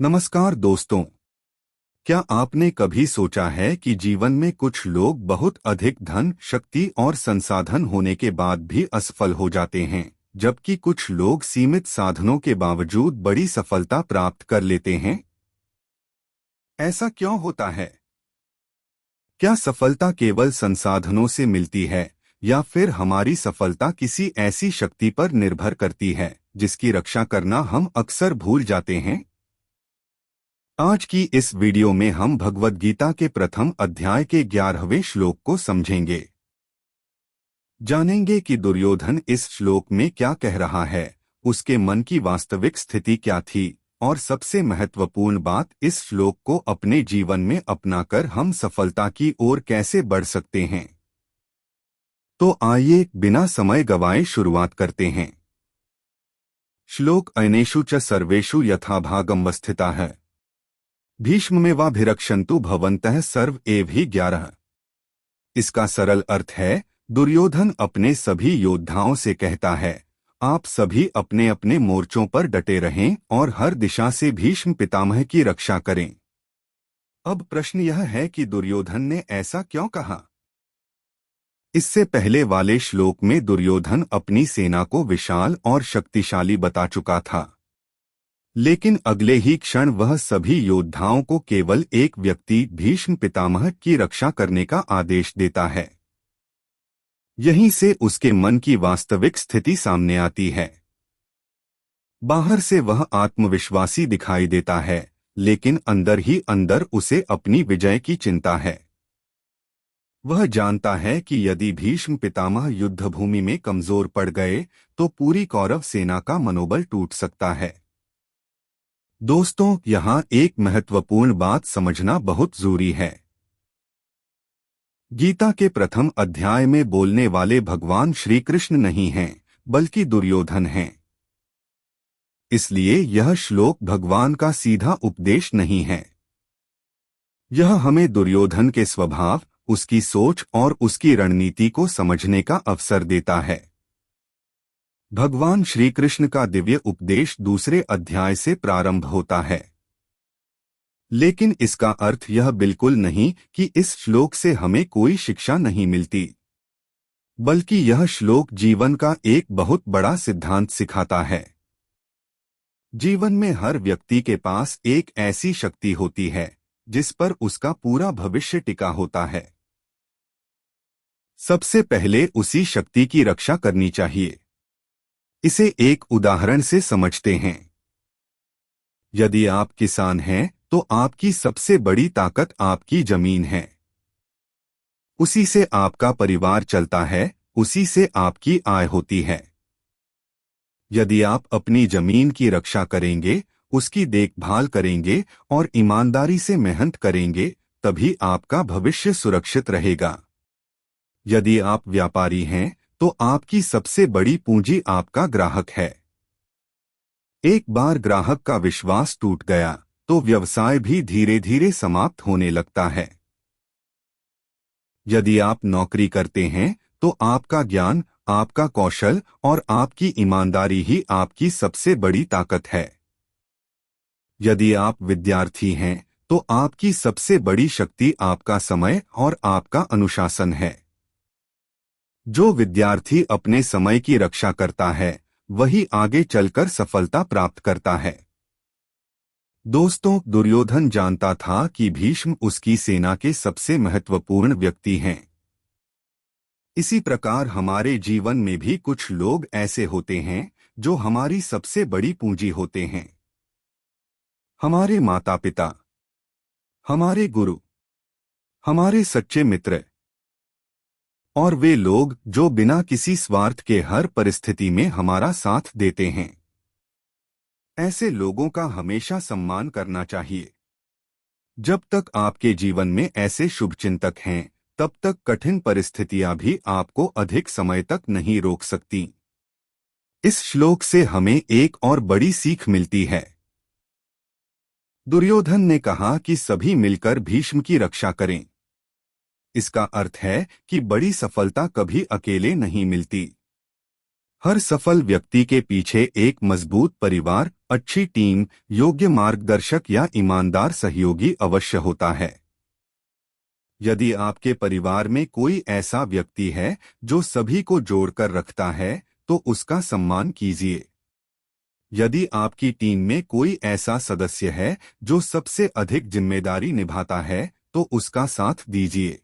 नमस्कार दोस्तों। क्या आपने कभी सोचा है कि जीवन में कुछ लोग बहुत अधिक धन, शक्ति और संसाधन होने के बाद भी असफल हो जाते हैं, जबकि कुछ लोग सीमित साधनों के बावजूद बड़ी सफलता प्राप्त कर लेते हैं? ऐसा क्यों होता है? क्या सफलता केवल संसाधनों से मिलती है या फिर हमारी सफलता किसी ऐसी शक्ति पर निर्भर करती है जिसकी रक्षा करना हम अक्सर भूल जाते हैं? आज की इस वीडियो में हम भगवद गीता के प्रथम अध्याय के 11वें श्लोक को समझेंगे। जानेंगे कि दुर्योधन इस श्लोक में क्या कह रहा है, उसके मन की वास्तविक स्थिति क्या थी और सबसे महत्वपूर्ण बात, इस श्लोक को अपने जीवन में अपनाकर हम सफलता की ओर कैसे बढ़ सकते हैं। तो आइए बिना समय गवाए शुरुआत करते हैं। श्लोक अनेषु च सर्वेषु यथाभागमवस्थिताः भीष्ममेवाभिरक्षन्तु भवन्तः सर्व एव हि 11। इसका सरल अर्थ है, दुर्योधन अपने सभी योद्धाओं से कहता है, आप सभी अपने अपने मोर्चों पर डटे रहें और हर दिशा से भीष्म पितामह की रक्षा करें। अब प्रश्न यह है कि दुर्योधन ने ऐसा क्यों कहा? इससे पहले वाले श्लोक में दुर्योधन अपनी सेना को विशाल और शक्तिशाली बता चुका था, लेकिन अगले ही क्षण वह सभी योद्धाओं को केवल एक व्यक्ति भीष्म पितामह की रक्षा करने का आदेश देता है। यहीं से उसके मन की वास्तविक स्थिति सामने आती है। बाहर से वह आत्मविश्वासी दिखाई देता है, लेकिन अंदर ही अंदर उसे अपनी विजय की चिंता है। वह जानता है कि यदि भीष्म पितामह युद्धभूमि में कमजोर पड़ गए तो पूरी कौरव सेना का मनोबल टूट सकता है। दोस्तों, यहाँ एक महत्वपूर्ण बात समझना बहुत जरूरी है। गीता के प्रथम अध्याय में बोलने वाले भगवान श्री कृष्ण नहीं हैं, बल्कि दुर्योधन हैं। इसलिए यह श्लोक भगवान का सीधा उपदेश नहीं है। यह हमें दुर्योधन के स्वभाव, उसकी सोच और उसकी रणनीति को समझने का अवसर देता है। भगवान श्री कृष्ण का दिव्य उपदेश दूसरे अध्याय से प्रारंभ होता है, लेकिन इसका अर्थ यह बिल्कुल नहीं कि इस श्लोक से हमें कोई शिक्षा नहीं मिलती, बल्कि यह श्लोक जीवन का एक बहुत बड़ा सिद्धांत सिखाता है। जीवन में हर व्यक्ति के पास एक ऐसी शक्ति होती है जिस पर उसका पूरा भविष्य टिका होता है। सबसे पहले उसी शक्ति की रक्षा करनी चाहिए। इसे एक उदाहरण से समझते हैं। यदि आप किसान हैं तो आपकी सबसे बड़ी ताकत आपकी जमीन है। उसी से आपका परिवार चलता है, उसी से आपकी आय होती है। यदि आप अपनी जमीन की रक्षा करेंगे, उसकी देखभाल करेंगे और ईमानदारी से मेहनत करेंगे, तभी आपका भविष्य सुरक्षित रहेगा। यदि आप व्यापारी हैं तो आपकी सबसे बड़ी पूंजी आपका ग्राहक है। एक बार ग्राहक का विश्वास टूट गया तो व्यवसाय भी धीरे धीरे समाप्त होने लगता है। यदि आप नौकरी करते हैं तो आपका ज्ञान, आपका कौशल और आपकी ईमानदारी ही आपकी सबसे बड़ी ताकत है। यदि आप विद्यार्थी हैं तो आपकी सबसे बड़ी शक्ति आपका समय और आपका अनुशासन है। जो विद्यार्थी अपने समय की रक्षा करता है, वही आगे चलकर सफलता प्राप्त करता है। दोस्तों, दुर्योधन जानता था कि भीष्म उसकी सेना के सबसे महत्वपूर्ण व्यक्ति हैं। इसी प्रकार हमारे जीवन में भी कुछ लोग ऐसे होते हैं जो हमारी सबसे बड़ी पूंजी होते हैं। हमारे माता पिता, हमारे गुरु, हमारे सच्चे मित्र और वे लोग जो बिना किसी स्वार्थ के हर परिस्थिति में हमारा साथ देते हैं। ऐसे लोगों का हमेशा सम्मान करना चाहिए। जब तक आपके जीवन में ऐसे शुभचिंतक हैं, तब तक कठिन परिस्थितियां भी आपको अधिक समय तक नहीं रोक सकती। इस श्लोक से हमें एक और बड़ी सीख मिलती है। दुर्योधन ने कहा कि सभी मिलकर भीष्म की रक्षा करें। इसका अर्थ है कि बड़ी सफलता कभी अकेले नहीं मिलती। हर सफल व्यक्ति के पीछे एक मजबूत परिवार, अच्छी टीम, योग्य मार्गदर्शक या ईमानदार सहयोगी अवश्य होता है। यदि आपके परिवार में कोई ऐसा व्यक्ति है जो सभी को जोड़कर रखता है, तो उसका सम्मान कीजिए। यदि आपकी टीम में कोई ऐसा सदस्य है जो सबसे अधिक जिम्मेदारी निभाता है, तो उसका साथ दीजिए।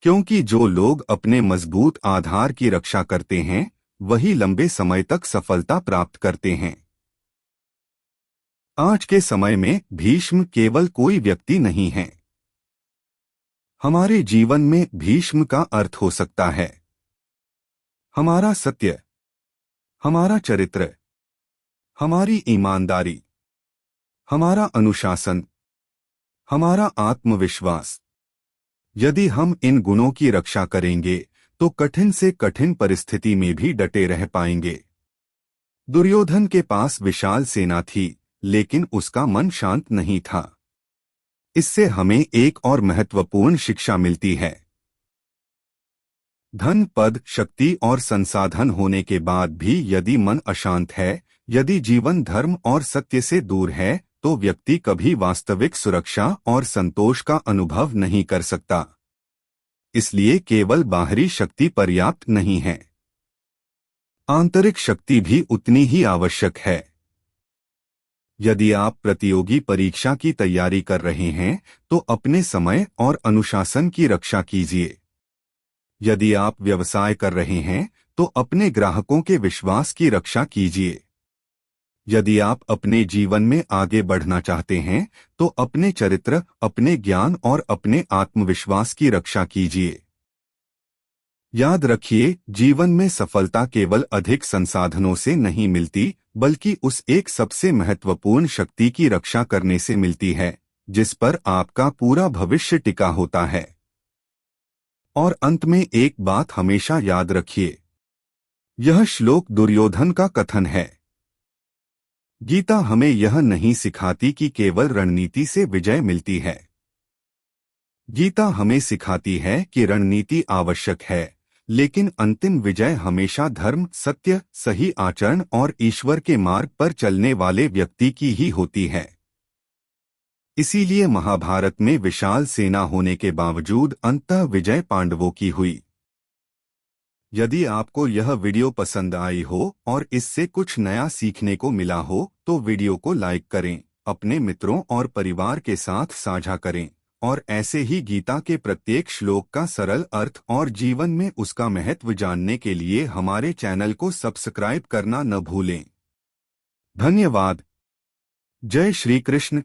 क्योंकि जो लोग अपने मजबूत आधार की रक्षा करते हैं, वही लंबे समय तक सफलता प्राप्त करते हैं। आज के समय में भीष्म केवल कोई व्यक्ति नहीं है। हमारे जीवन में भीष्म का अर्थ हो सकता है हमारा सत्य, हमारा चरित्र, हमारी ईमानदारी, हमारा अनुशासन, हमारा आत्मविश्वास। यदि हम इन गुणों की रक्षा करेंगे तो कठिन से कठिन परिस्थिति में भी डटे रह पाएंगे। दुर्योधन के पास विशाल सेना थी, लेकिन उसका मन शांत नहीं था। इससे हमें एक और महत्वपूर्ण शिक्षा मिलती है। धन, पद, शक्ति और संसाधन होने के बाद भी यदि मन अशांत है, यदि जीवन धर्म और सत्य से दूर है, तो व्यक्ति कभी वास्तविक सुरक्षा और संतोष का अनुभव नहीं कर सकता। इसलिए केवल बाहरी शक्ति पर्याप्त नहीं है, आंतरिक शक्ति भी उतनी ही आवश्यक है। यदि आप प्रतियोगी परीक्षा की तैयारी कर रहे हैं, तो अपने समय और अनुशासन की रक्षा कीजिए। यदि आप व्यवसाय कर रहे हैं, तो अपने ग्राहकों के विश्वास की रक्षा कीजिए। यदि आप अपने जीवन में आगे बढ़ना चाहते हैं, तो अपने चरित्र, अपने ज्ञान और अपने आत्मविश्वास की रक्षा कीजिए। याद रखिए, जीवन में सफलता केवल अधिक संसाधनों से नहीं मिलती, बल्कि उस एक सबसे महत्वपूर्ण शक्ति की रक्षा करने से मिलती है, जिस पर आपका पूरा भविष्य टिका होता है। और अंत में एक बात हमेशा याद रखिए, यह श्लोक दुर्योधन का कथन है। गीता हमें यह नहीं सिखाती कि केवल रणनीति से विजय मिलती है। गीता हमें सिखाती है कि रणनीति आवश्यक है, लेकिन अंतिम विजय हमेशा धर्म, सत्य, सही आचरण और ईश्वर के मार्ग पर चलने वाले व्यक्ति की ही होती है। इसीलिए महाभारत में विशाल सेना होने के बावजूद अंततः विजय पांडवों की हुई। यदि आपको यह वीडियो पसंद आई हो और इससे कुछ नया सीखने को मिला हो, तो वीडियो को लाइक करें, अपने मित्रों और परिवार के साथ साझा करें, और ऐसे ही गीता के प्रत्येक श्लोक का सरल अर्थ और जीवन में उसका महत्व जानने के लिए हमारे चैनल को सब्सक्राइब करना न भूलें। धन्यवाद। जय श्री कृष्ण।